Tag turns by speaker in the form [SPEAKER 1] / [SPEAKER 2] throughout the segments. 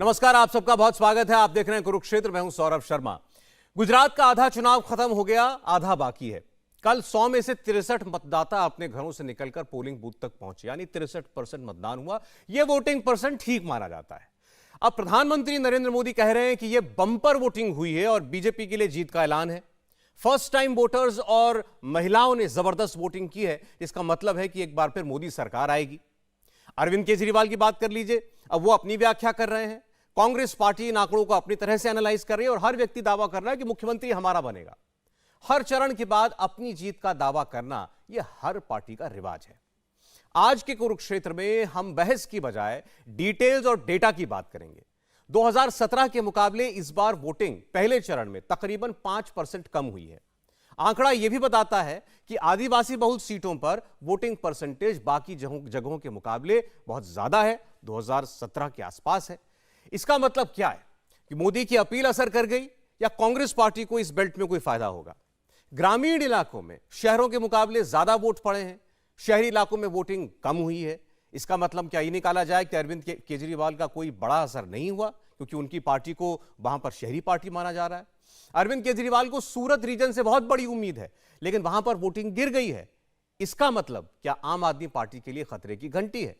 [SPEAKER 1] नमस्कार, आप सबका बहुत स्वागत है। आप देख रहे हैं कुरुक्षेत्र। मैं हूं सौरभ शर्मा। गुजरात का आधा चुनाव खत्म हो गया, आधा बाकी है। कल 100 में से 63 मतदाता अपने घरों से निकलकर पोलिंग बूथ तक पहुंचे, यानी 63% मतदान हुआ। यह वोटिंग परसेंट ठीक माना जाता है। अब प्रधानमंत्री नरेंद्र मोदी कह रहे हैं कि यह बंपर वोटिंग हुई है और बीजेपी के लिए जीत का ऐलान है। फर्स्ट टाइम वोटर्स और महिलाओं ने जबरदस्त वोटिंग की है। इसका मतलब है कि एक बार फिर मोदी सरकार आएगी। अरविंद केजरीवाल की बात कर लीजिए। अब वो अपनी व्याख्या कर रहे हैं। कांग्रेस पार्टी इन आंकड़ों को अपनी तरह से एनालाइज कर रही है और हर व्यक्ति दावा कर रहा है कि मुख्यमंत्री हमारा बनेगा। हर चरण के बाद अपनी जीत का दावा करना यह हर पार्टी का रिवाज है। आज के कुरुक्षेत्र में हम बहस की बजाय डिटेल्स और डेटा की बात करेंगे। 2017 के मुकाबले इस बार वोटिंग पहले चरण में तकरीबन 5% कम हुई है। आंकड़ा यह भी बताता है कि आदिवासी बहुल सीटों पर वोटिंग परसेंटेज बाकी जगहों के मुकाबले बहुत ज्यादा है, 2017 के आसपास है। इसका मतलब क्या है कि मोदी की अपील असर कर गई या कांग्रेस पार्टी को इस बेल्ट में कोई फायदा होगा? ग्रामीण इलाकों में शहरों के मुकाबले ज्यादा वोट पड़े हैं, शहरी इलाकों में वोटिंग कम हुई है। इसका मतलब क्या ये निकाला जाए कि अरविंद केजरीवाल का कोई बड़ा असर नहीं हुआ क्योंकि उनकी पार्टी को वहां पर शहरी पार्टी माना जा रहा है? अरविंद केजरीवाल को सूरत रीजन से बहुत बड़ी उम्मीद है, लेकिन वहां पर वोटिंग गिर गई है। इसका मतलब क्या आम आदमी पार्टी के लिए खतरे की घंटी है?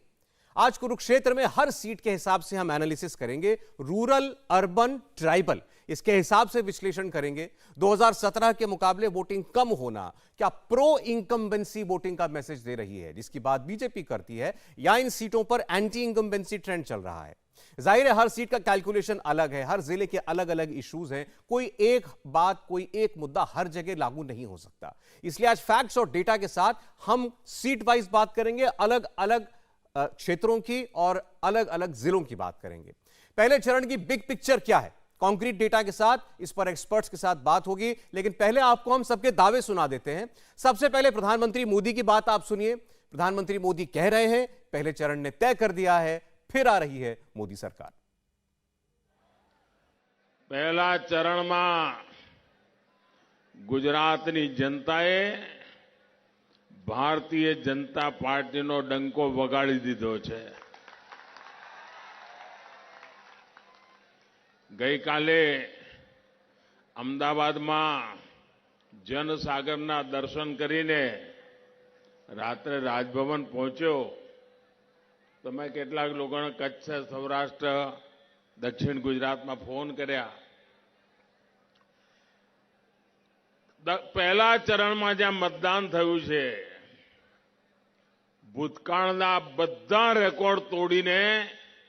[SPEAKER 1] आज कुरुक्षेत्र में हर सीट के हिसाब से हम एनालिसिस करेंगे। रूरल, अर्बन, ट्राइबल, इसके हिसाब से विश्लेषण करेंगे। 2017 के मुकाबले वोटिंग कम होना क्या प्रो इनकम्बेंसी वोटिंग का मैसेज दे रही है, जिसकी बात बीजेपी करती है, या इन सीटों पर एंटी इनकम्बेंसी ट्रेंड चल रहा है? जाहिर है हर सीट का कैलकुलेशन अलग है, हर जिले के अलग अलग इश्यूज हैं। कोई एक बात, कोई एक मुद्दा हर जगह लागू नहीं हो सकता। इसलिए आज फैक्ट्स और डेटा के साथ हम सीट वाइज बात करेंगे, अलग अलग क्षेत्रों की और अलग अलग जिलों की बात करेंगे। पहले चरण की बिग पिक्चर क्या है, कॉन्क्रीट डेटा के साथ, इस पर एक्सपर्ट्स के साथ बात होगी। लेकिन पहले आपको हम सबके दावे सुना देते हैं। सबसे पहले प्रधानमंत्री मोदी की बात आप सुनिए। प्रधानमंत्री मोदी कह रहे हैं पहले चरण ने तय कर दिया है, फिर आ रही है मोदी सरकार।
[SPEAKER 2] पहला चरण में गुजरातनी जनताए भारतीय जनता पार्टीनो डंको वगाड़ी दीधो छे। गई काले अमदावाद में जनसागरना दर्शन करीने रात्रे राजभवन पहुंचो तो मैं કેટલાક લોકોને કચ્છ, સૌરાષ્ટ્ર, દક્ષિણ ગુજરાતમાં ફોન કર્યા। પહેલા ચરણમાં જ્યાં મતદાન થયું છે, ભૂતકાળના બધા રેકોર્ડ તોડીને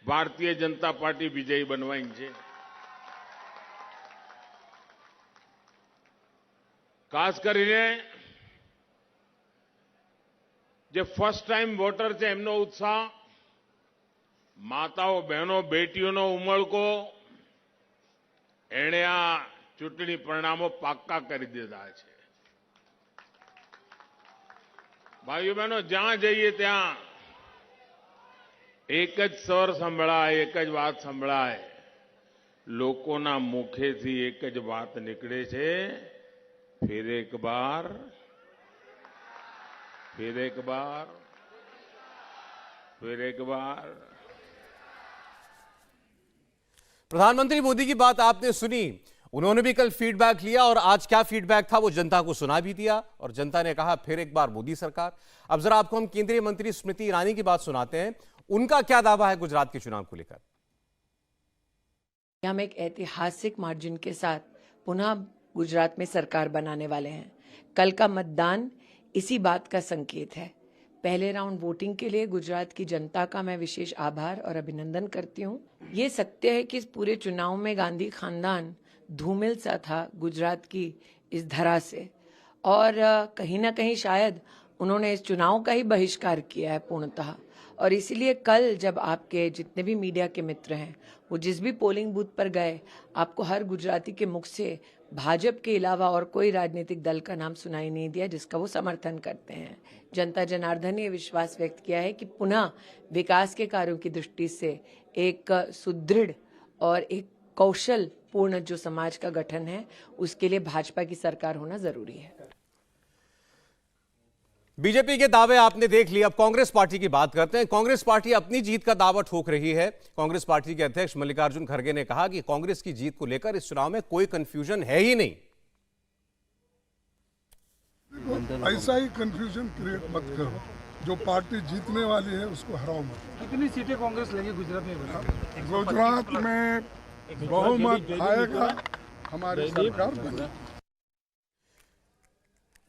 [SPEAKER 2] ભારતીય જનતા પાર્ટી વિજયી બનવાની છે। ખાસ કરીને જે ફર્સ્ટ ટાઈમ વોટર છે એમનો ઉત્સાહ, माताओं, बहनों, बेटियों उमळको एणे आ चूंटणी परिणामों पाक्का कर दीधा है। भाईओ बहनों, ज्यां जाइए त्या एक ज स्वर संभळाय, एक ज बात संभळाय। लोकोना मुखेथी एक ज बात निकळे छे, फिर एक बार, फिर एक बार, फिर एक बार।
[SPEAKER 1] प्रधानमंत्री मोदी की बात आपने सुनी। उन्होंने भी कल फीडबैक लिया और आज क्या फीडबैक था वो जनता को सुना भी दिया और जनता ने कहा फिर एक बार मोदी सरकार। अब जरा आपको हम केंद्रीय मंत्री स्मृति ईरानी की बात सुनाते हैं। उनका क्या दावा है गुजरात के चुनाव को लेकर?
[SPEAKER 3] हम एक ऐतिहासिक मार्जिन के साथ पुनः गुजरात में सरकार बनाने वाले हैं। कल का मतदान इसी बात का संकेत है। पहले राउंड वोटिंग के लिए गुजरात की जनता का मैं विशेष आभार और अभिनंदन करती हूँ। ये सत्य है कि इस पूरे चुनाव में गांधी खानदान धूमिल सा था गुजरात की इस धरा से, और कहीं ना कहीं शायद उन्होंने इस चुनाव का ही बहिष्कार किया है पूर्णतः। और इसीलिए कल जब आपके जितने भी मीडिया के मित्र हैं वो जिस भी पोलिंग बूथ पर गए, आपको हर गुजराती के मुख से भाजपा के अलावा और कोई राजनीतिक दल का नाम सुनाई नहीं दिया जिसका वो समर्थन करते हैं। जनता जनार्दन ने विश्वास व्यक्त किया है कि पुनः विकास के कार्यों की दृष्टि से एक सुदृढ़ और एक कौशल पूर्ण जो समाज का गठन है उसके लिए भाजपा की सरकार होना जरूरी है।
[SPEAKER 1] बीजेपी के दावे आपने देख लिए, अब कांग्रेस पार्टी की बात करते हैं। कांग्रेस पार्टी अपनी जीत का दावा ठोक रही है। कांग्रेस पार्टी के अध्यक्ष मल्लिकार्जुन खड़गे ने कहा कि कांग्रेस की जीत को लेकर इस चुनाव में कोई कंफ्यूजन है ही नहीं।
[SPEAKER 4] ऐसा ही कंफ्यूजन क्रिएट मत करो, जो पार्टी जीतने वाली है उसको हराओ मत।
[SPEAKER 5] कितनी सीटें कांग्रेस लेगी गुजरात में?
[SPEAKER 4] गुजरात में बहुमत आएगा, हमारी सरकार बनेगी।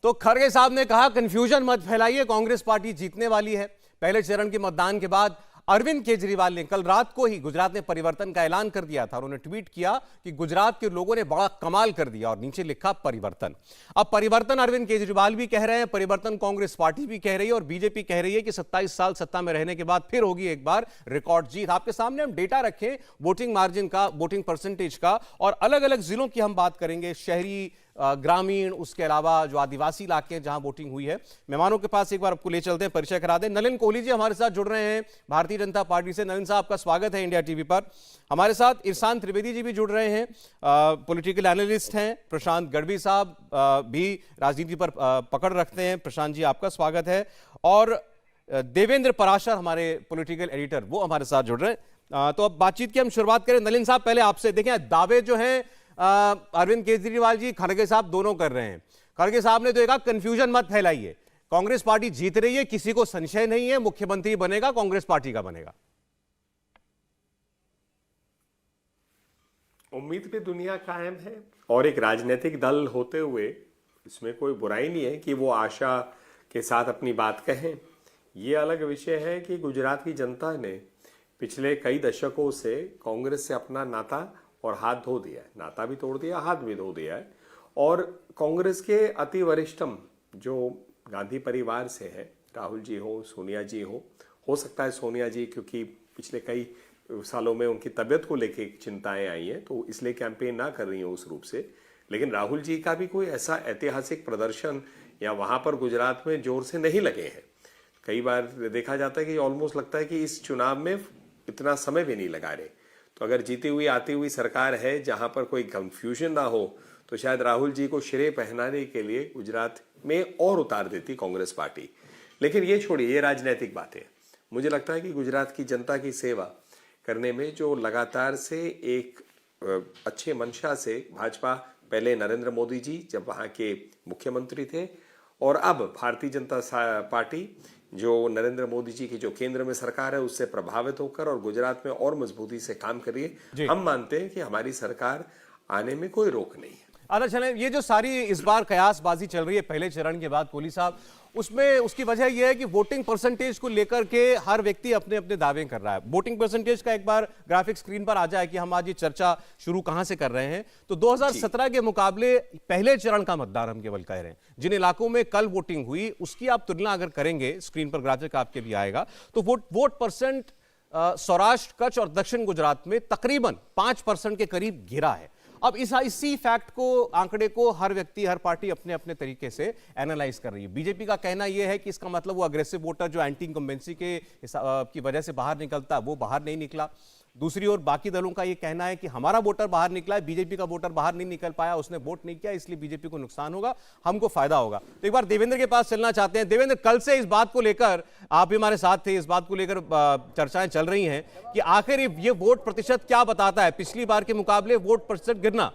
[SPEAKER 1] तो खड़गे साहब ने कहा कंफ्यूजन मत फैलाइए, कांग्रेस पार्टी जीतने वाली है। पहले चरण के मतदान के बाद अरविंद केजरीवाल ने कल रात को ही गुजरात में परिवर्तन का ऐलान कर दिया था। उन्होंने ट्वीट किया कि गुजरात के लोगों ने बड़ा कमाल कर दिया और नीचे लिखा परिवर्तन। अब परिवर्तन अरविंद केजरीवाल भी कह रहे हैं, परिवर्तन कांग्रेस पार्टी भी कह रही है और बीजेपी कह रही है कि 27 साल सत्ता में रहने के बाद फिर होगी एक बार रिकॉर्ड जीत। आपके सामने हम डेटा रखें वोटिंग मार्जिन का, वोटिंग परसेंटेज का, और अलग अलग जिलों की हम बात करेंगे, शहरी, ग्रामीण, उसके अलावा जो आदिवासी इलाके हैं जहां वोटिंग हुई है। मेहमानों के पास एक बार आपको ले चलते हैं, परिचय करा दें। नलिन कोहली जी हमारे साथ जुड़ रहे हैं भारतीय जनता पार्टी से। नलिन साहब, आपका स्वागत है इंडिया टीवी पर। हमारे साथ इरशान त्रिवेदी जी भी जुड़ रहे हैं, पॉलिटिकल एनालिस्ट हैं। प्रशांत गढ़वी साहब भी राजनीति पर पकड़ रखते हैं। प्रशांत जी, आपका स्वागत है। और देवेंद्र पराशर, हमारे पॉलिटिकल एडिटर, वो हमारे साथ जुड़ रहे हैं। तो अब बातचीत की हम शुरुआत करें। नलिन साहब, पहले आपसे देखें, दावे जो हैं अरविंद केजरीवाल जी, खड़गे साहब दोनों कर रहे हैं। खड़गे साहब ने तो कहा कंफ्यूजन मत फैलाइए, कांग्रेस पार्टी जीत रही है, किसी को संशय नहीं है, मुख्यमंत्री बनेगा कांग्रेस पार्टी का बनेगा।
[SPEAKER 6] उम्मीद पे दुनिया कायम है और एक राजनीतिक दल होते हुए इसमें कोई बुराई नहीं है कि वो आशा के साथ अपनी बात कहें। ये अलग विषय है कि गुजरात की जनता ने पिछले कई दशकों से कांग्रेस से अपना नाता और हाथ धो दिया है, नाता भी तोड़ दिया, हाथ भी धो दिया है। और कांग्रेस के अति वरिष्ठम जो गांधी परिवार से है, राहुल जी हो, सोनिया जी हो सकता है सोनिया जी, क्योंकि पिछले कई सालों में उनकी तबीयत को लेके चिंताएं आई हैं तो इसलिए कैंपेन ना कर रही हैं उस रूप से। लेकिन राहुल जी का भी कोई ऐसा ऐतिहासिक प्रदर्शन या वहां पर गुजरात में जोर से नहीं लगे हैं। कई बार देखा जाता है कि ऑलमोस्ट लगता है कि इस चुनाव में इतना समय भी नहीं लगा रहे। तो अगर जीती हुई आती हुई सरकार है जहां पर कोई कंफ्यूजन ना हो तो शायद राहुल जी को श्रेय पहनाने के लिए गुजरात में और उतार देती कांग्रेस पार्टी। लेकिन ये छोड़िए, ये राजनीतिक बातें। मुझे लगता है कि गुजरात की जनता की सेवा करने में जो लगातार से एक अच्छे मंशा से भाजपा, पहले नरेंद्र मोदी जी जब वहां के मुख्यमंत्री थे और अब भारतीय जनता पार्टी जो नरेंद्र मोदी जी की जो केंद्र में सरकार है उससे प्रभावित होकर और गुजरात में और मजबूती से काम कर रही है। हम मानते हैं कि हमारी सरकार आने में कोई रोक नहीं है।
[SPEAKER 1] अच्छा, चलें, ये जो सारी इस बार कयासबाजी चल रही है पहले चरण के बाद, कोहली साहब, उसमें उसकी वजह यह है कि वोटिंग परसेंटेज को लेकर के हर व्यक्ति अपने अपने दावे कर रहा है। वोटिंग परसेंटेज का एक बार ग्राफिक स्क्रीन पर आ जाए कि हम आज ये चर्चा शुरू कहां से कर रहे हैं। तो 2017 के मुकाबले पहले चरण का मतदान हम केवल कह रहे हैं, जिन इलाकों में कल वोटिंग हुई उसकी आप तुलना अगर करेंगे, स्क्रीन पर ग्राफिक आपके भी आएगा, तो वोट परसेंट सौराष्ट्र, कच्छ और दक्षिण गुजरात में तकरीबन 5% के करीब गिरा है। अब इसी फैक्ट को, आंकड़े को हर व्यक्ति, हर पार्टी अपने अपने तरीके से एनालाइज कर रही है। बीजेपी का कहना यह है कि इसका मतलब वो अग्रेसिव वोटर जो एंटी इनकम्बेंसी की वजह से बाहर निकलता है वो बाहर नहीं निकला। दूसरी ओर बाकी दलों का ये कहना है कि हमारा वोटर बाहर निकला है, बीजेपी का वोटर बाहर नहीं निकल पाया, उसने वोट नहीं किया, इसलिए बीजेपी को नुकसान होगा, हमको फायदा होगा। तो एक बार देवेंद्र के पास चलना चाहते हैं। देवेंद्र, कल से इस बात को लेकर, आप भी हमारे साथ थे, इस बात को लेकर चर्चाएं चल रही हैं कि आखिर ये वोट प्रतिशत क्या बताता है, पिछली बार के मुकाबले वोट प्रतिशत गिरना।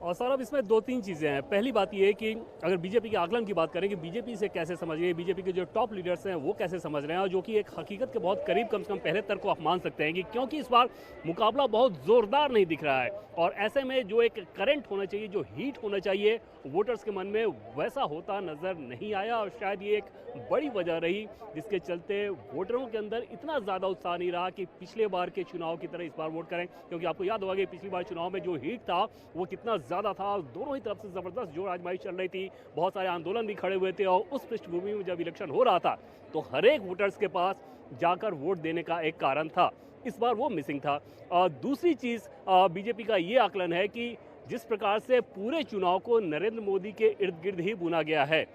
[SPEAKER 5] और सौरभ, इसमें 2-3 चीज़ें हैं। पहली बात यह है कि अगर बीजेपी के आकलन की बात करें कि बीजेपी से कैसे समझ रही है, बीजेपी के जो टॉप लीडर्स हैं वो कैसे समझ रहे हैं, और जो कि एक हकीकत के बहुत करीब, कम से कम पहले तक को आप मान सकते हैं कि क्योंकि इस बार मुकाबला बहुत ज़ोरदार नहीं दिख रहा है और ऐसे में जो एक करंट होना चाहिए, जो हीट होना चाहिए वोटर्स के मन में, वैसा होता नज़र नहीं आया। और शायद ये एक बड़ी वजह रही जिसके चलते वोटरों के अंदर इतना ज़्यादा उत्साह नहीं रहा कि पिछले बार के चुनाव की तरह इस बार वोट करें। क्योंकि आपको याद होगा कि पिछली बार चुनाव में जो हीट था वो कितना ज़्यादा था, दोनों ही तरफ से ज़बरदस्त जोर आजमाइश चल रही थी, बहुत सारे आंदोलन भी खड़े हुए थे। और उस पृष्ठभूमि में जब इलेक्शन हो रहा था तो हर एक वोटर्स के पास जाकर वोट देने का एक कारण था, इस बार वो मिसिंग था। दूसरी चीज़ बीजेपी का ये आकलन है कि जिस प्रकार से पूरे चुनाव को नरेंद्र मोदी के इर्द गिर्द ही बुना गया है,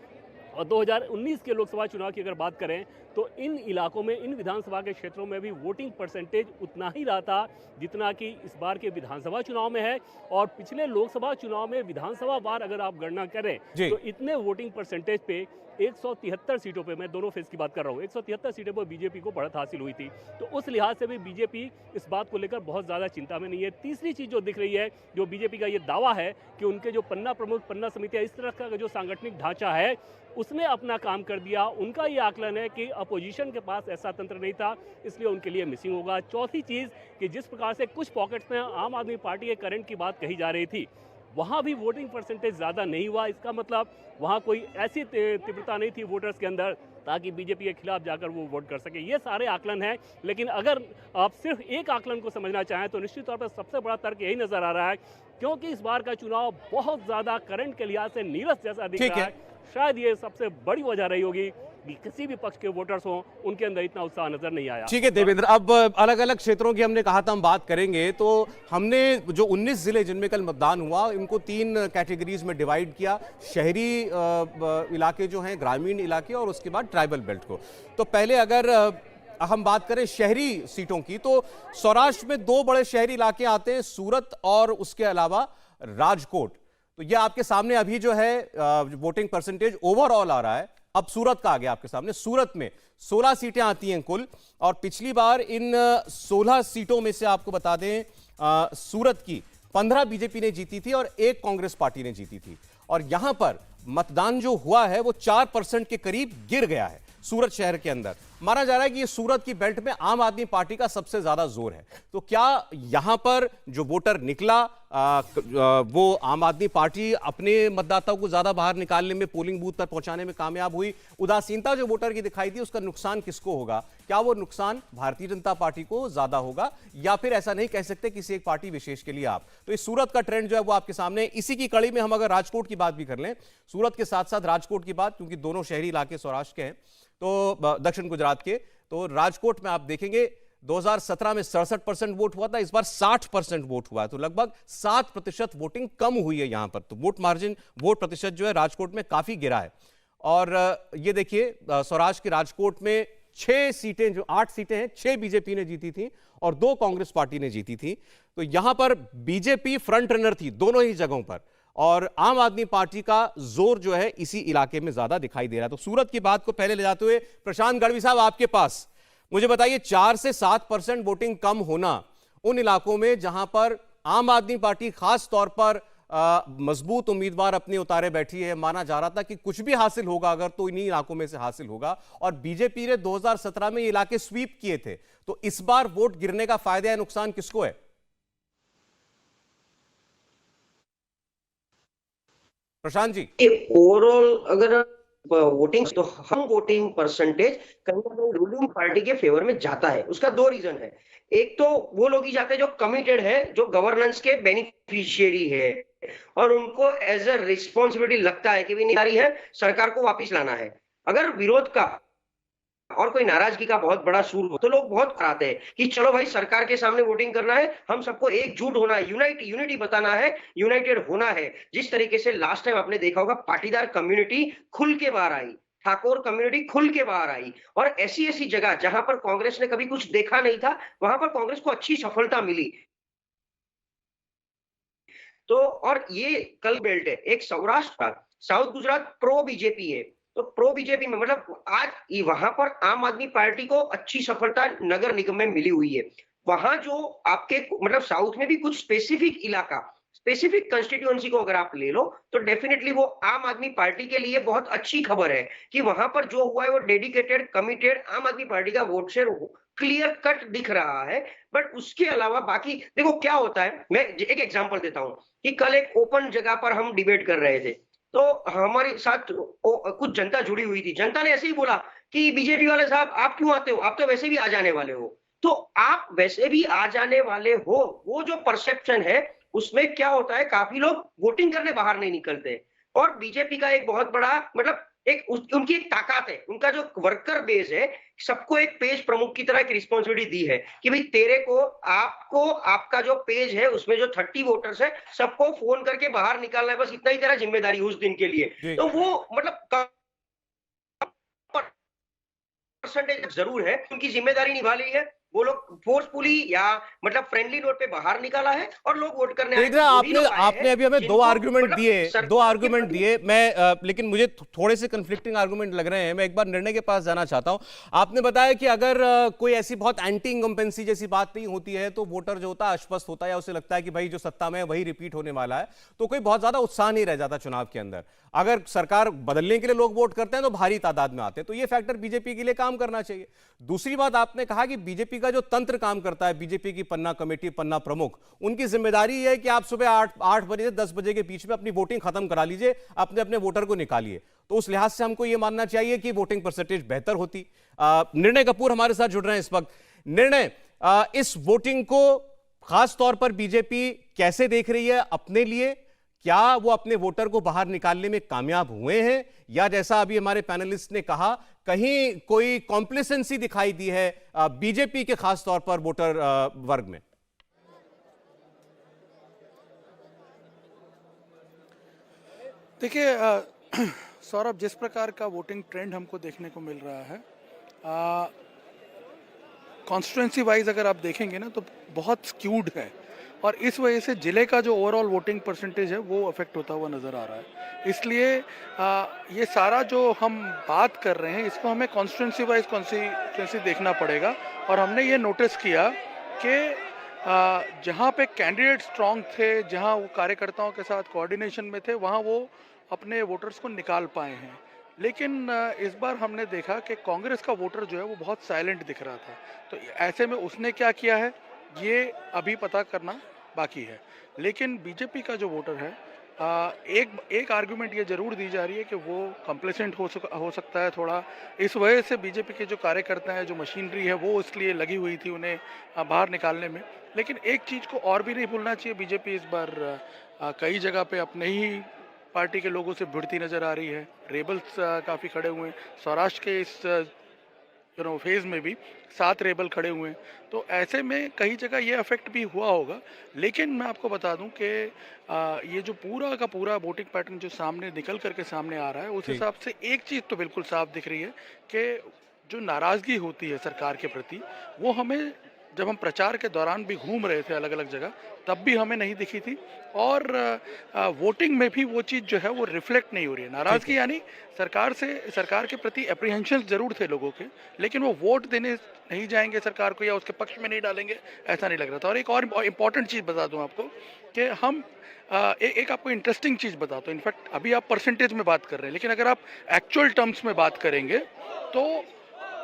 [SPEAKER 5] और 2019 के लोकसभा चुनाव की अगर बात करें तो इन इलाकों में, इन विधानसभा के क्षेत्रों में भी वोटिंग परसेंटेज उतना ही रहा था जितना कि इस बार के विधानसभा चुनाव में है। और पिछले लोकसभा चुनाव में विधानसभा वार अगर आप गणना करें तो इतने वोटिंग परसेंटेज पे 173 सीटों पे, मैं दोनों फेज की बात कर रहा हूँ, 173 सीटों पर बीजेपी को बढ़त हासिल हुई थी। तो उस लिहाज से भी बीजेपी इस बात को लेकर बहुत ज़्यादा चिंता में नहीं है। तीसरी चीज़ जो दिख रही है, जो बीजेपी का ये दावा है कि उनके जो पन्ना प्रमुख, पन्ना समितियाँ, इस तरह का जो सांगठनिक ढांचा है उसने अपना काम कर दिया। उनका ये आकलन है कि अपोजिशन के पास ऐसा तंत्र नहीं था, इसलिए उनके लिए मिसिंग होगा। चौथी चीज़ कि जिस प्रकार से कुछ पॉकेट्स में आम आदमी पार्टी के करंट की बात कही जा रही थी, वहाँ भी वोटिंग परसेंटेज ज़्यादा नहीं हुआ। इसका मतलब वहाँ कोई ऐसी तीव्रता नहीं थी वोटर्स के अंदर ताकि बीजेपी के खिलाफ जाकर वो वोट कर सके। ये सारे आकलन हैं, लेकिन अगर आप सिर्फ एक आकलन को समझना चाहें तो निश्चित तौर पर सबसे बड़ा तर्क यही नजर आ रहा है, क्योंकि इस बार का चुनाव बहुत ज़्यादा करंट के लिहाज से नीरस जैसा दिख रहा है। शायद ये सबसे बड़ी वजह रही होगी कि किसी भी पक्ष के वोटर्स हों, उनके अंदर इतना उत्साह नजर नहीं आया।
[SPEAKER 1] ठीक है देवेंद्र, अब अलग अलग क्षेत्रों की हमने कहा था हम बात करेंगे, तो हमने जो 19 जिले जिनमें कल मतदान हुआ इनको 3 कैटेगरीज में डिवाइड किया। शहरी इलाके जो हैं, ग्रामीण इलाके, और उसके बाद ट्राइबल बेल्ट को। तो पहले अगर हम बात करें शहरी सीटों की, तो सौराष्ट्र में 2 बड़े शहरी इलाके आते हैं, सूरत और उसके अलावा राजकोट। तो ये आपके सामने अभी जो है वोटिंग परसेंटेज ओवरऑल आ रहा है। अब सूरत का आ गया आपके सामने। सूरत में 16 सीटें आती हैं कुल, और पिछली बार इन 16 सीटों में से आपको बता दें सूरत की 15 बीजेपी ने जीती थी और 1 कांग्रेस पार्टी ने जीती थी। और यहां पर मतदान जो हुआ है वो 4% के करीब गिर गया है सूरत शहर के अंदर। माना जा रहा है कि ये सूरत की बेल्ट में आम आदमी पार्टी का सबसे ज्यादा जोर है। तो क्या यहां पर जो वोटर निकला वो आम आदमी पार्टी अपने मतदाताओं को ज्यादा बाहर निकालने में, पोलिंग बूथ पर पहुंचाने में कामयाब हुई? उदासीनता जो वोटर की दिखाई दी, उसका नुकसान किसको होगा? क्या वो नुकसान भारतीय जनता पार्टी को ज्यादा होगा, या फिर ऐसा नहीं कह सकते किसी एक पार्टी विशेष के लिए आप? तो इस सूरत का ट्रेंड जो है वो आपके सामने। इसी की कड़ी में हम अगर राजकोट की बात भी कर लें, सूरत के साथ साथ राजकोट की बात, क्योंकि दोनों शहरी इलाके सौराष्ट्र के हैं, तो दक्षिण गुजरात के, तो राजकोट में आप देखेंगे 2017 में 67% वोट हुआ था, इस बार 60% वोट हुआ है। तो लगभग 7% वोटिंग कम हुई है यहां पर। तो वोट मार्जिन, वोट प्रतिशत जो है राजकोट में काफी गिरा है। और ये देखिए सौराष्ट्र के राजकोट में 6 सीटें, जो 8 सीटें हैं, 6 बीजेपी ने जीती थी और 2 कांग्रेस पार्टी ने जीती थी। तो यहां पर बीजेपी फ्रंट रनर थी दोनों ही जगहों पर, और आम आदमी पार्टी का जोर जो है इसी इलाके में ज्यादा दिखाई दे रहा है। तो सूरत की बात को पहले ले जाते हुए प्रशांत गढ़वी साहब आपके पास, मुझे बताइए 4 से 7% वोटिंग कम होना उन इलाकों में जहां पर आम आदमी पार्टी खास तौर पर मजबूत उम्मीदवार अपने उतारे बैठी है। माना जा रहा था कि कुछ भी हासिल होगा अगर तो इन्हीं इलाकों में से हासिल होगा, और बीजेपी ने 2017 में ये इलाके स्वीप किए थे। तो इस बार वोट गिरने का फायदा या नुकसान किसको है? प्रशांत जी,
[SPEAKER 7] ओवरऑल अगर वोटिंग, तो हम वोटिंग परसेंटेज कहीं ना कहीं रूलिंग पार्टी के फेवर में जाता है। उसका 2 रीजन है। एक तो वो लोग ही जाते हैं जो कमिटेड है, जो गवर्नेंस के बेनिफिशियरी है, और उनको एज अ रिस्पॉन्सिबिलिटी लगता है कि भी निरारी है, सरकार को वापस लाना है। अगर विरोध का और कोई नाराजगी का बहुत बड़ा सूर हो तो लोग बहुत कराते हैं कि चलो भाई सरकार के सामने वोटिंग करना है, हम सबको एकजुट होना है, यूनिटी बताना है, यूनाइटेड होना है। जिस तरीके से लास्ट टाइम आपने देखा होगा, पाटीदार कम्युनिटी खुल के बाहर आई, ठाकुर कम्युनिटी खुल के बाहर आई, और ऐसी जगह जहां पर कांग्रेस ने कभी कुछ देखा नहीं था, वहां पर कांग्रेस को अच्छी सफलता मिली। तो और ये कल बेल्ट है, एक सौराष्ट्र का, साउथ गुजरात प्रो बीजेपी है। तो प्रो बीजेपी में मतलब आज वहां पर आम आदमी पार्टी को अच्छी सफलता नगर निगम में मिली हुई है। वहां जो आपके मतलब साउथ में भी कुछ स्पेसिफिक इलाका, स्पेसिफिक कंस्टिट्यूएंसी को अगर आप ले लो, तो डेफिनेटली वो आम आदमी पार्टी के लिए बहुत अच्छी खबर है कि वहां पर जो हुआ है वो डेडिकेटेड, कमिटेड आम आदमी पार्टी का वोट शेयर क्लियर कट दिख रहा है। बट उसके अलावा बाकी देखो क्या होता है। मैं एक एग्जांपल देता हूं कि कल एक ओपन जगह पर हम डिबेट कर रहे थे, तो हमारे साथ कुछ जनता जुड़ी हुई थी। जनता ने ऐसे ही बोला कि बीजेपी वाले साहब आप क्यों आते हो, आप तो वैसे भी आ जाने वाले हो। तो आप वैसे भी आ जाने वाले हो, वो जो परसेप्शन है उसमें क्या होता है, काफी लोग वोटिंग करने बाहर नहीं निकलते। और बीजेपी का एक बहुत बड़ा मतलब उनकी एक ताकत है, उनका जो वर्कर बेस है, सबको एक पेज प्रमुख की तरह एक रिस्पॉन्सिबिलिटी दी है कि भाई तेरे को, आपको, आपका जो पेज है उसमें जो 30 वोटर्स है, सबको फोन करके बाहर निकालना है, बस इतना ही तेरा जिम्मेदारी उस दिन के लिए। तो वो मतलब परसेंटेज जरूर है, उनकी जिम्मेदारी निभा ली है। वो लोग फोर्सफुली या मतलब फ्रेंडली नोट पे बाहर निकाला है और लोग वोट करने आए।
[SPEAKER 1] देख रहे हैं,
[SPEAKER 7] वही लोग आए
[SPEAKER 1] आपने
[SPEAKER 7] हैं
[SPEAKER 1] अभी हमें दो
[SPEAKER 7] जिनको
[SPEAKER 1] आर्गुमेंट
[SPEAKER 7] मतलब
[SPEAKER 1] दिए,
[SPEAKER 7] सरकार
[SPEAKER 1] दो
[SPEAKER 7] के
[SPEAKER 1] आर्गुमेंट
[SPEAKER 7] प्रति-
[SPEAKER 1] दिए। मैं लेकिन मुझे थोड़े से कंफ्लिक्टिंग आर्गुमेंट लग रहे हैं। मैं एक बार निर्णय के पास जाना चाहता हूं। आपने बताया कि अगर कोई ऐसी बहुत एंटी इनकम्पेंसी जैसी बात नहीं होती है तो वोटर जो होता है आश्वस्त होता है, या उसे लगता है कि भाई जो सत्ता में है वही रिपीट होने वाला है, तो कोई बहुत ज्यादा उत्साह नहीं रह जाता चुनाव के अंदर। अगर सरकार बदलने के लिए लोग वोट करते हैं तो भारी तादाद में आते हैं, तो ये फैक्टर बीजेपी के लिए काम करना चाहिए। दूसरी बात, आपने कहा कि बीजेपी का जो तंत्र काम करता है, बीजेपी की पन्ना कमेटी, पन्ना प्रमुख, उनकी जिम्मेदारी है कि आप सुबह 8 बजे से 10 बजे के बीच में अपनी वोटिंग खत्म करा लीजिए, अपने अपने वोटर को निकालिए। तो उस लिहाज से हमको यह मानना चाहिए कि वोटिंग परसेंटेज बेहतर होती। निर्णय कपूर हमारे साथ जुड़ रहे हैं इस वक्त। निर्णय, इस वोटिंग को खास तौर पर बीजेपी कैसे देख रही है अपने लिए? क्या वो अपने वोटर को बाहर निकालने में कामयाब हुए हैं, या जैसा अभी हमारे पैनलिस्ट ने कहा, कहीं कोई कॉम्प्लिसेंसी दिखाई दी है बीजेपी के खास तौर पर वोटर वर्ग में?
[SPEAKER 8] देखिए सौरभ, जिस प्रकार का वोटिंग ट्रेंड हमको देखने को मिल रहा है, कॉन्स्टिट्यूंसी वाइज अगर आप देखेंगे ना तो बहुत स्क्यूड है, और इस वजह से ज़िले का जो ओवरऑल वोटिंग परसेंटेज है वो अफेक्ट होता हुआ नज़र आ रहा है। इसलिए ये सारा जो हम बात कर रहे हैं इसको हमें कॉन्स्टिट्यूंसी वाइज कॉन्स्टिट्यूंसी देखना पड़ेगा। और हमने ये नोटिस किया कि जहाँ पे कैंडिडेट स्ट्रांग थे, जहाँ वो कार्यकर्ताओं के साथ कोऑर्डिनेशन में थे, वहाँ वो अपने वोटर्स को निकाल पाए हैं। लेकिन इस बार हमने देखा कि कांग्रेस का वोटर जो है वो बहुत साइलेंट दिख रहा था। तो ऐसे में उसने क्या किया है ये अभी पता करना बाकी है। लेकिन बीजेपी का जो वोटर है, एक आर्गुमेंट ये जरूर दी जा रही है कि वो कंप्लेसेंट हो सकता है थोड़ा। इस वजह से बीजेपी के जो कार्यकर्ता हैं, जो मशीनरी है, वो इसलिए लगी हुई थी उन्हें बाहर निकालने में। लेकिन एक चीज़ को और भी नहीं भूलना चाहिए, बीजेपी इस बार कई जगह पे अपने ही पार्टी के लोगों से भिड़ती नजर आ रही है। रेबल्स काफ़ी खड़े हुए हैं। सौराष्ट्र के इस फेज में भी 7 रेबल खड़े हुए हैं। तो ऐसे में कई जगह ये अफेक्ट भी हुआ होगा। लेकिन मैं आपको बता दूं कि ये जो पूरा का पूरा वोटिंग पैटर्न जो सामने निकल करके सामने आ रहा है, उस हिसाब से एक चीज़ तो बिल्कुल साफ दिख रही है कि जो नाराज़गी होती है सरकार के प्रति, वो हमें जब हम प्रचार के दौरान भी घूम रहे थे अलग अलग जगह, तब भी हमें नहीं दिखी थी। और वोटिंग में भी वो चीज़ जो है वो रिफ्लेक्ट नहीं हो रही है। नाराज़गी यानी सरकार के प्रति एप्रीहेंशन जरूर थे लोगों के, लेकिन वो वोट देने नहीं जाएंगे सरकार को या उसके पक्ष में नहीं डालेंगे, ऐसा नहीं लग रहा था। और एक और इम्पॉर्टेंट चीज़ बता दूं आपको कि हम एक आपको इंटरेस्टिंग चीज़ बताता हूँ। इनफैक्ट अभी आप परसेंटेज में बात कर रहे हैं, लेकिन अगर आप एक्चुअल टर्म्स में बात करेंगे तो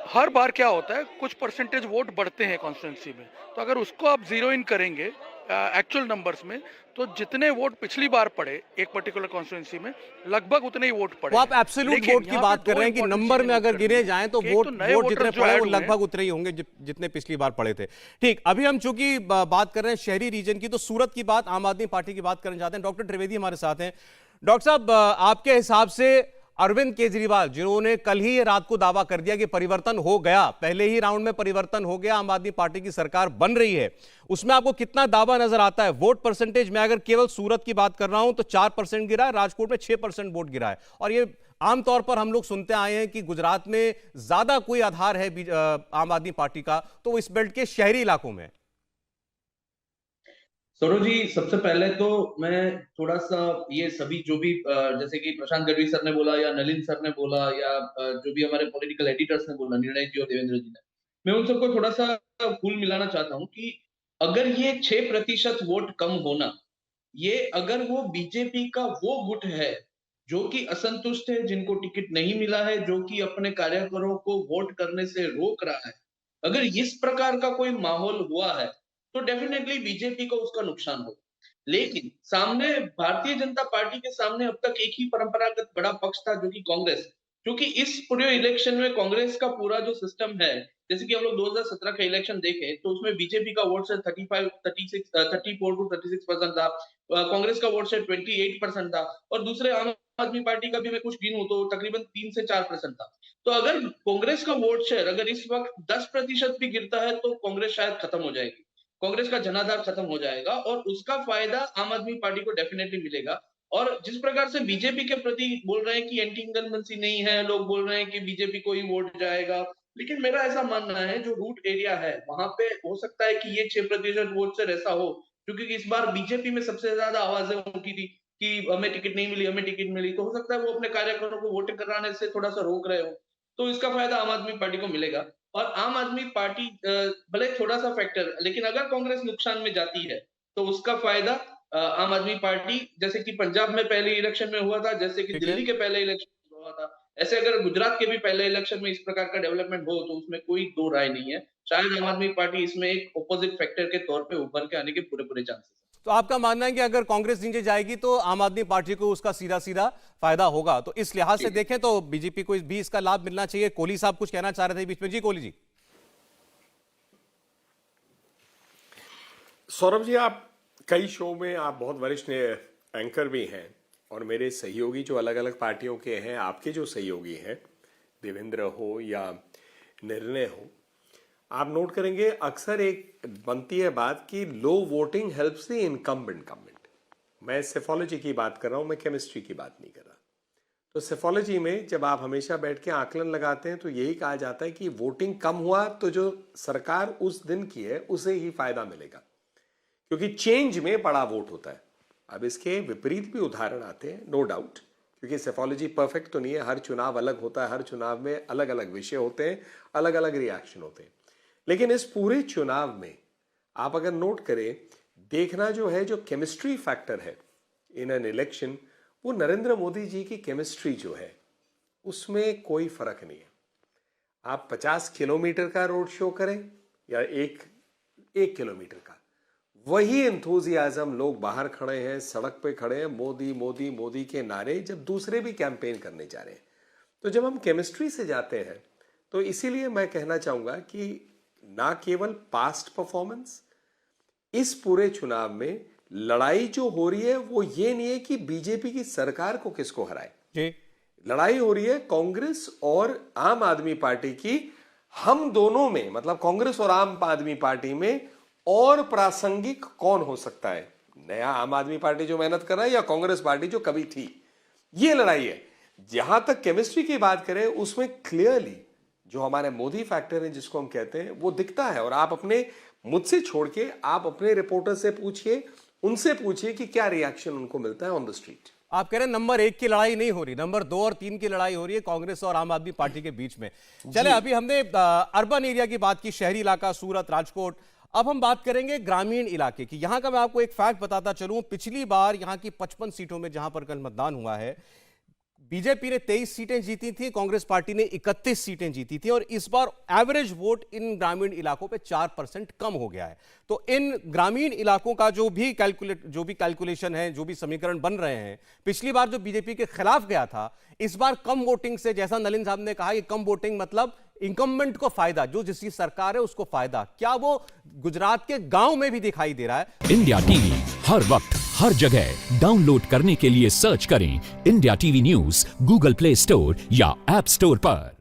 [SPEAKER 8] हर बार क्या होता है, कुछ परसेंटेज वोट बढ़ते हैं कॉन्स्टिट्यूंसी में। तो अगर उसको आप जीरो इन करेंगे एक्चुअल नंबर्स में, तो जितने वोट पिछली बार पड़े एक पर्टिकुलर कॉन्स्टिट्यूंसी में, लगभग उतने ही वोट पड़े।
[SPEAKER 1] वो आप एब्सोल्यूट वोट की बात कर रहे हैं कि नंबर में अगर गिने जाएं तो वोट जितने पड़े वो लगभग उतने ही होंगे जितने पिछली बार पड़े थे। ठीक, अभी हम चूंकि बात कर रहे हैं शहरी रीजन की, तो सूरत की बात, आम आदमी पार्टी की बात करना चाहते हैं। डॉक्टर त्रिवेदी हमारे साथ हैं। डॉक्टर साहब, आपके हिसाब से अरविंद केजरीवाल, जिन्होंने कल ही रात को दावा कर दिया कि परिवर्तन हो गया, पहले ही राउंड में परिवर्तन हो गया, आम आदमी पार्टी की सरकार बन रही है, उसमें आपको कितना दावा नजर आता है? वोट परसेंटेज में अगर केवल सूरत की बात कर रहा हूं तो 4% गिरा है, राजकोट में 6% वोट गिरा है। और ये आमतौर पर हम लोग सुनते आए हैं कि गुजरात में ज्यादा कोई आधार है आम आदमी पार्टी का, तो वो इस बेल्ट के शहरी इलाकों में।
[SPEAKER 9] सौरभ जी, सबसे पहले तो मैं थोड़ा सा ये सभी जो भी जैसे कि प्रशांत गढ़वी सर ने बोला या नलिन सर ने बोला या जो भी हमारे पॉलिटिकल एडिटर्स ने बोला, निर्णय जी और देवेंद्र जी ने, मैं उन सबको थोड़ा सा फूल मिलाना चाहता हूँ कि अगर ये 6% वोट कम होना, ये अगर वो बीजेपी का वो गुट है जो कि असंतुष्ट है, जिनको टिकट नहीं मिला है, जो कि अपने कार्यकर्ताओं को वोट करने से रोक रहा है, अगर इस प्रकार का कोई माहौल हुआ है तो डेफिनेटली बीजेपी को उसका नुकसान हो। लेकिन सामने भारतीय जनता पार्टी के सामने अब तक एक ही परंपरागत बड़ा पक्ष था, जो कि कांग्रेस। क्योंकि इस पूरे इलेक्शन में कांग्रेस का पूरा जो सिस्टम है, जैसे कि हम लोग 2017 का इलेक्शन देखें तो उसमें बीजेपी का वोट से 34 to 36% था, कांग्रेस का वोट से 28% था, और दूसरे आम आदमी पार्टी का भी मैं कुछ गिनूं तो तकरीबन 3 से 4% था। तो अगर कांग्रेस का वोट शेयर अगर इस वक्त 10% भी गिरता है तो कांग्रेस शायद खत्म हो जाएगी, कांग्रेस का जनाधार खत्म हो जाएगा, और उसका फायदा आम आदमी पार्टी को डेफिनेटली मिलेगा। और जिस प्रकार से बीजेपी के प्रति बोल रहे हैं कि एंटी इनकम्बेंसी नहीं है, लोग बोल रहे हैं कि बीजेपी को ही वोट जाएगा, लेकिन मेरा ऐसा मानना है जो रूट एरिया है वहां पे हो सकता है कि ये 6% वोट से ऐसा हो, क्योंकि इस बार बीजेपी में सबसे ज्यादा आवाजें उठी थी कि हमें टिकट नहीं मिली, हमें टिकट मिली, तो हो सकता है वो अपने कार्यकर्ताओं को वोटिंग कराने से थोड़ा सा रोक रहे हो, तो इसका फायदा आम आदमी पार्टी को मिलेगा। और आम आदमी पार्टी भले थोड़ा सा फैक्टर, लेकिन अगर कांग्रेस नुकसान में जाती है तो उसका फायदा आम आदमी पार्टी, जैसे कि पंजाब में पहले इलेक्शन में हुआ था, जैसे कि दिल्ली के पहले इलेक्शन में हुआ था, ऐसे अगर गुजरात के भी पहले इलेक्शन में इस प्रकार का डेवलपमेंट हो तो उसमें कोई दो राय नहीं है, शायद आम आदमी पार्टी इसमें एक ऑपोजिट फैक्टर के तौर पे उभर के आने के पूरे चांसेस।
[SPEAKER 1] तो आपका मानना है कि अगर कांग्रेस नीचे जाएगी तो आम आदमी पार्टी को उसका सीधा सीधा फायदा होगा, तो इस लिहाज से देखें तो बीजेपी को भी इसका लाभ मिलना चाहिए। कोहली साहब कुछ कहना चाह रहे थे बीच में। जी कोहली जी।
[SPEAKER 6] सौरभ जी, आप कई शो में आप बहुत वरिष्ठ एंकर भी हैं और मेरे सहयोगी जो अलग अलग पार्टियों के हैं, आपके जो सहयोगी हैं, देवेंद्र हो या निर्णय हो, आप नोट करेंगे अक्सर एक बनती है बात कि low voting helps the incumbent government. मैं सेफोलॉजी की बात कर रहा हूं, मैं केमिस्ट्री की बात नहीं कर रहा। तो सेफोलॉजी में जब आप हमेशा बैठ के आकलन लगाते हैं तो यही कहा जाता है कि वोटिंग कम हुआ तो जो सरकार उस दिन की है उसे ही फायदा मिलेगा, क्योंकि चेंज में बड़ा वोट होता है। अब इसके विपरीत भी उदाहरण आते हैं, नो डाउट, क्योंकि सेफोलॉजी परफेक्ट तो नहीं है, हर चुनाव अलग होता है, हर चुनाव में अलग अलग विषय होते हैं, अलग अलग रिएक्शन होते हैं। लेकिन इस पूरे चुनाव में आप अगर नोट करें, देखना जो है जो केमिस्ट्री फैक्टर है इन एन इलेक्शन, वो नरेंद्र मोदी जी की केमिस्ट्री जो है उसमें कोई फर्क नहीं है। आप 50 किलोमीटर का रोड शो करें या एक किलोमीटर का, वही एंथुजियाज्म लोग बाहर खड़े हैं, सड़क पे खड़े हैं, मोदी मोदी मोदी के नारे, जब दूसरे भी कैंपेन करने जा रहे हैं। तो जब हम केमिस्ट्री से जाते हैं तो इसीलिए मैं कहना चाहूंगा कि ना केवल पास्ट परफॉर्मेंस, इस पूरे चुनाव में लड़ाई जो हो रही है वो ये नहीं है कि बीजेपी की सरकार को किसको हराए जी। लड़ाई हो रही है कांग्रेस और आम आदमी पार्टी की, हम दोनों में, मतलब कांग्रेस और आम आदमी पार्टी में और प्रासंगिक कौन हो सकता है, नया आम आदमी पार्टी जो मेहनत कर रहा है या कांग्रेस पार्टी जो कभी थी, ये लड़ाई है। जहां तक केमिस्ट्री की बात करें उसमें क्लियरली जो हमारे मोदी फैक्टर है जिसको हम कहते हैं वो दिखता है। और आप अपने, मुझसे छोड़ के आप अपने रिपोर्टर से पूछिए, उनसे पूछिए कि क्या रिएक्शन उनको मिलता है ऑन द स्ट्रीट।
[SPEAKER 1] आप कह रहे हैं नंबर 1 की लड़ाई नहीं हो रही, नंबर 2 और 3 की लड़ाई हो रही है कांग्रेस और आम आदमी पार्टी के बीच में। चले, अभी हमने अर्बन एरिया की बात की, शहरी इलाका, सूरत, राजकोट। अब हम बात करेंगे ग्रामीण इलाके की। यहां का मैं आपको एक फैक्ट बताता चलूं, पिछली बार यहां की 55 सीटों में जहां पर कल मतदान हुआ है, बीजेपी ने 23 सीटें जीती थी, कांग्रेस पार्टी ने 31 सीटें जीती थी, और इस बार एवरेज वोट इन ग्रामीण इलाकों पे 4% कम हो गया है। तो इन ग्रामीण इलाकों का जो भी कैलकुलेशन है, जो भी समीकरण बन रहे हैं, पिछली बार जो बीजेपी के खिलाफ गया था, इस बार कम वोटिंग से, जैसा नलिन साहब ने कहा, कि कम वोटिंग मतलब इनकम्बेंट को फायदा, जो जिसकी सरकार है उसको फायदा, क्या वो गुजरात के गांव में भी दिखाई दे रहा है?
[SPEAKER 10] इंडिया टीवी हर वक्त हर जगह डाउनलोड करने के लिए सर्च करें India TV news Google play store या ऐप स्टोर पर।